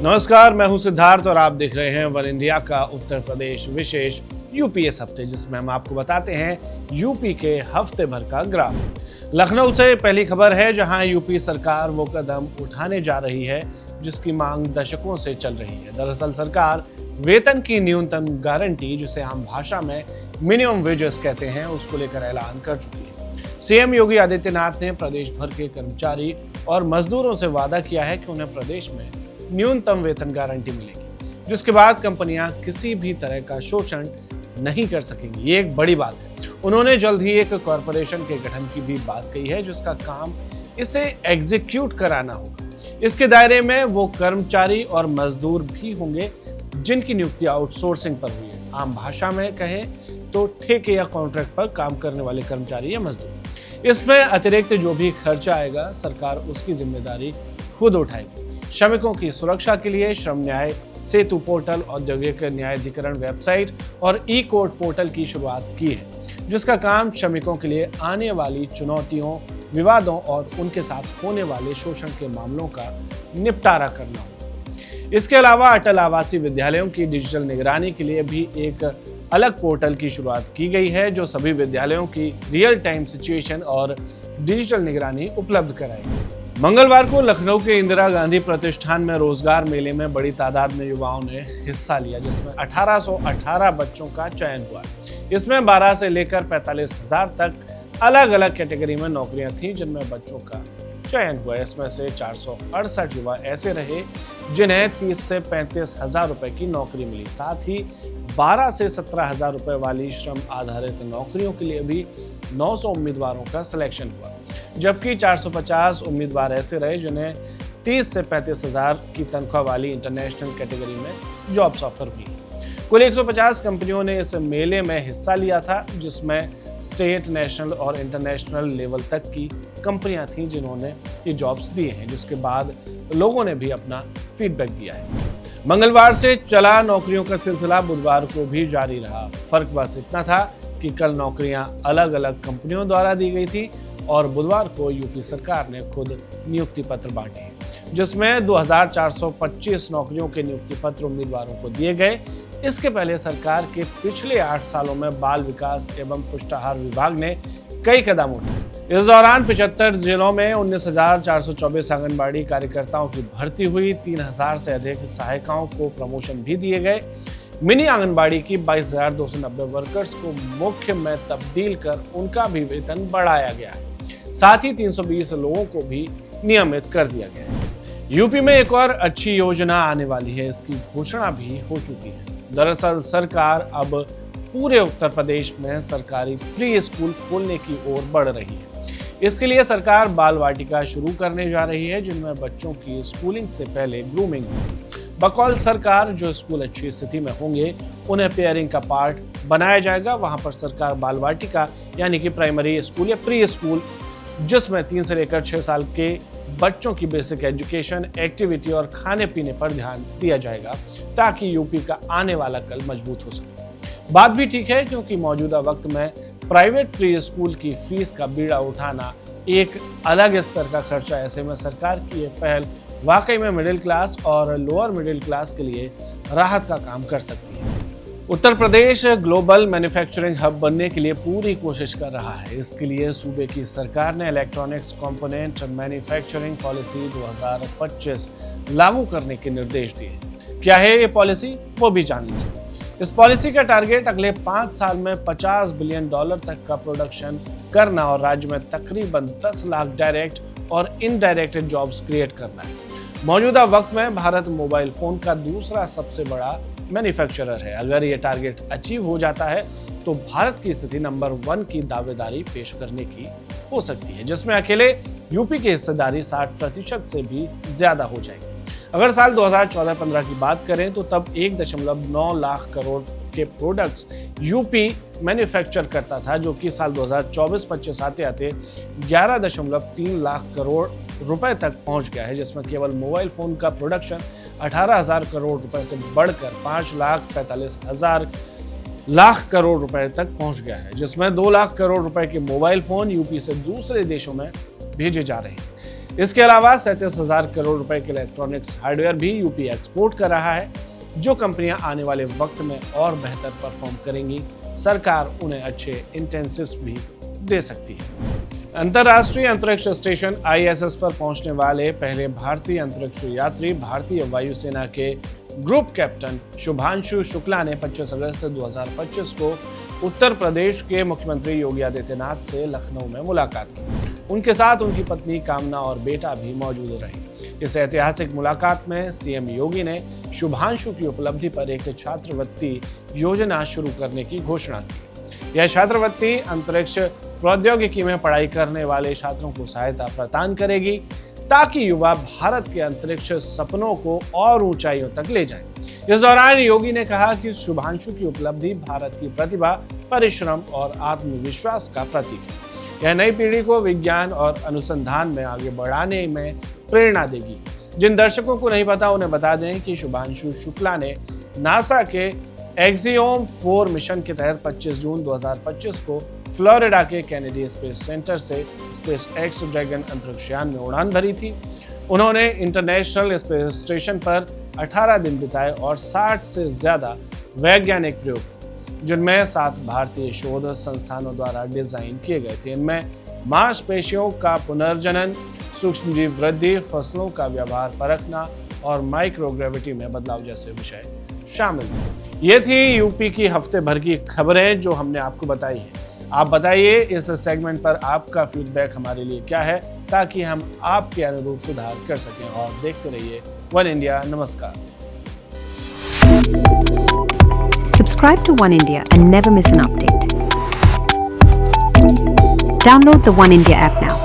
नमस्कार, मैं हूं सिद्धार्थ और आप देख रहे हैं वन इंडिया का उत्तर प्रदेश विशेष यूपी इस हफ्ते, जिसमें हम आपको बताते हैं यूपी के हफ्ते भर का ग्राफ। लखनऊ से पहली खबर है, जहां यूपी सरकार वो कदम उठाने जा रही है जिसकी मांग दशकों से चल रही है। दरअसल सरकार वेतन की न्यूनतम गारंटी, जिसे आम भाषा में मिनिमम वेजेस कहते हैं, उसको लेकर ऐलान कर चुकी है। सीएम योगी आदित्यनाथ ने प्रदेश भर के कर्मचारी और मजदूरों से वादा किया है कि उन्हें प्रदेश में न्यूनतम वेतन गारंटी मिलेगी, जिसके बाद कंपनियां किसी भी तरह का शोषण नहीं कर सकेंगी। ये एक बड़ी बात है। उन्होंने जल्द ही एक कॉरपोरेशन के गठन की भी बात कही है, जिसका काम इसे एग्जीक्यूट कराना होगा। इसके दायरे में वो कर्मचारी और मजदूर भी होंगे जिनकी नियुक्ति आउटसोर्सिंग पर हुई है। आम भाषा में कहें तो ठेके या कॉन्ट्रैक्ट पर काम करने वाले कर्मचारी या मजदूर। इसमें अतिरिक्त जो भी खर्चा आएगा, सरकार उसकी जिम्मेदारी खुद उठाएगी। श्रमिकों की सुरक्षा के लिए श्रम न्याय सेतु पोर्टल, औद्योगिक न्यायाधिकरण वेबसाइट और ई कोर्ट पोर्टल की शुरुआत की है, जिसका काम श्रमिकों के लिए आने वाली चुनौतियों, विवादों और उनके साथ होने वाले शोषण के मामलों का निपटारा करना होगा। इसके अलावा अटल आवासीय विद्यालयों की डिजिटल निगरानी के लिए भी एक अलग पोर्टल की शुरुआत की गई है, जो सभी विद्यालयों की रियल टाइम सिचुएशन और डिजिटल निगरानी उपलब्ध कराएगी। मंगलवार को लखनऊ के इंदिरा गांधी प्रतिष्ठान में रोजगार मेले में बड़ी तादाद में युवाओं ने हिस्सा लिया, जिसमें 1818 बच्चों का चयन हुआ। इसमें 12 से लेकर 45,000 तक अलग अलग कैटेगरी में नौकरियां थीं, जिनमें बच्चों का चयन हुआ। इसमें से 468 युवा ऐसे रहे जिन्हें 30 से 35,000 रुपए की नौकरी मिली। साथ ही 12 से 17,000 रुपए वाली श्रम आधारित नौकरियों के लिए भी 900 उम्मीदवारों का सिलेक्शन हुआ, जबकि 450 उम्मीदवार ऐसे रहे जिन्हें 30 से 35,000 की तनख्वाह वाली इंटरनेशनल कैटेगरी में जॉब्स ऑफर हुई। कुल 150 कंपनियों ने इस मेले में हिस्सा लिया था, जिसमें स्टेट, नेशनल और इंटरनेशनल लेवल तक की कंपनियां थीं जिन्होंने ये जॉब्स दिए हैं, जिसके बाद लोगों ने भी अपना फीडबैक दिया है। मंगलवार से चला नौकरियों का सिलसिला बुधवार को भी जारी रहा। फर्क बस इतना था कि कल नौकरियां अलग अलग कंपनियों द्वारा दी गई थी और बुधवार को यूपी सरकार ने खुद नियुक्ति पत्र बांटे, जिसमें 2425 नौकरियों के नियुक्ति पत्र उम्मीदवारों को दिए गए। इसके पहले सरकार के पिछले 8 सालों में बाल विकास एवं पुष्टाहार विभाग ने कई कदम उठाए। इस दौरान 75 जिलों में 19,424 आंगनबाड़ी कार्यकर्ताओं की भर्ती हुई। 3,000 से अधिक सहायिकाओं को प्रमोशन भी दिए गए। मिनी आंगनबाड़ी की 22,290 वर्कर्स को मुख्य में तब्दील कर उनका भी वेतन बढ़ाया गया है। साथ ही 320 लोगों को भी नियमित कर दिया गया है। यूपी में एक और अच्छी योजना आने वाली है, इसकी घोषणा भी हो चुकी है। दरअसल सरकार अब पूरे उत्तर प्रदेश में सरकारी प्री स्कूल खोलने की ओर बढ़ रही है। इसके लिए सरकार बाल वाटिका शुरू करने जा रही है, जिनमें बच्चों की स्कूलिंग से पहले ग्रूमिंग होगी। बकौल सरकार जो स्कूल अच्छी स्थिति में होंगे उन्हें पेयरिंग का पार्ट बनाया जाएगा। वहां पर सरकार बाल वाटिका यानी कि प्राइमरी स्कूल या प्री स्कूल, जिसमें 3 से लेकर 6 साल के बच्चों की बेसिक एजुकेशन, एक्टिविटी और खाने पीने पर ध्यान दिया जाएगा, ताकि यूपी का आने वाला कल मजबूत हो सके। बात भी ठीक है, क्योंकि मौजूदा वक्त में प्राइवेट प्री स्कूल की फीस का बीड़ा उठाना एक अलग स्तर का खर्चा। ऐसे में सरकार की ये पहल वाकई में मिडिल क्लास और लोअर मिडिल क्लास के लिए राहत का काम कर सकती है। Uttar Pradesh global manufacturing hub बनने के लिए पूरी कोशिश कर रहा है। इसके लिए सूबे की सरकार ने इलेक्ट्रॉनिक्स कंपोनेंट मैन्युफैक्चरिंग पॉलिसी 2025 लागू करने के निर्देश दिए। क्या है ये पॉलिसी, वो भी जान लीजिए। इस पॉलिसी का टारगेट अगले 5 साल में $50 बिलियन तक का प्रोडक्शन करना और राज्य में तकरीबन 10 लाख डायरेक्ट और इनडायरेक्ट जॉब्स क्रिएट करना है। मौजूदा वक्त में भारत मोबाइल फोन का दूसरा सबसे बड़ा मैन्युफैक्चरर है। अगर ये टारगेट अचीव हो जाता है तो भारत की स्थिति नंबर 1 की दावेदारी पेश करने की हो सकती है, जिसमें अकेले यूपी की हिस्सेदारी 60% से भी ज्यादा हो जाएगी। अगर साल 2014-15 की बात करें तो तब 1.9 लाख करोड़ के प्रोडक्ट्स यूपी मैन्युफैक्चर करता था, जो कि साल 2024-25 आते आते 11.3 लाख करोड़ रुपए तक पहुंच गया है, जिसमें केवल मोबाइल फोन का प्रोडक्शन 18,000 करोड़ रुपए से बढ़कर 5,45,000 लाख करोड़ रुपए तक पहुंच गया है, जिसमें 2 लाख करोड़ रुपए के मोबाइल फोन यूपी से दूसरे देशों में भेजे जा रहे हैं। इसके अलावा 37,000 करोड़ रुपए के इलेक्ट्रॉनिक्स हार्डवेयर भी यूपी एक्सपोर्ट कर रहा है। जो कंपनियां आने वाले वक्त में और बेहतर परफॉर्म करेंगी, सरकार उन्हें अच्छे इंसेंटिव्स भी दे सकती है। अंतर्राष्ट्रीय अंतरिक्ष स्टेशन ISS पर पहुंचने वाले पहले भारतीय अंतरिक्ष यात्री भारतीय वायुसेना के ग्रुप कैप्टन शुभांशु शुक्ला ने 25 अगस्त 2025 को उत्तर प्रदेश के मुख्यमंत्री योगी आदित्यनाथ से लखनऊ में मुलाकात की। उनके साथ उनकी पत्नी कामना और बेटा भी मौजूद रहे। इस ऐतिहासिक मुलाकात में सीएम योगी ने शुभांशु की उपलब्धि पर एक छात्रवृत्ति योजना शुरू करने की घोषणा की। यह छात्रवृत्ति अंतरिक्ष प्रौद्योगिकी में पढ़ाई करने वाले छात्रों को सहायता प्रदान करेगी, ताकि युवा भारत के अंतरिक्ष सपनों को और ऊंचाइयों तक ले जाएं। इस दौरान योगी ने कहा कि शुभांशु की उपलब्धि भारत की प्रतिभा, परिश्रम और आत्मविश्वास का प्रतीक है। यह नई पीढ़ी को विज्ञान और अनुसंधान में आगे बढ़ाने में प्रेरणा देगी। जिन दर्शकों को नहीं पता, उन्हें बता दें कि शुभांशु शुक्ला ने नासा के एक्सियोम 4 मिशन के तहत 25 जून 2025 को फ्लोरिडा के केनेडी स्पेस सेंटर से SpaceX ड्रैगन अंतरिक्ष यान में उड़ान भरी थी। उन्होंने इंटरनेशनल स्पेस स्टेशन पर 18 दिन बिताए और 60 से ज्यादा वैज्ञानिक प्रयोग, जिनमें 7 भारतीय शोध संस्थानों द्वारा डिजाइन किए गए थे। इनमें मांसपेशियों का पुनर्जनन, सूक्ष्मजीव वृद्धि, फसलों का व्यवहार परखना और माइक्रोग्रेविटी में बदलाव जैसे विषय शामिल थे। ये थी यूपी की हफ्ते भर की खबरें जो हमने आपको बताई है। आप बताइए इस सेगमेंट पर आपका फीडबैक हमारे लिए क्या है, ताकि हम आपके अनुरूप सुधार कर सकें। और देखते रहिए वन इंडिया। नमस्कार। Subscribe to One India and never miss an update. Download the One India app now.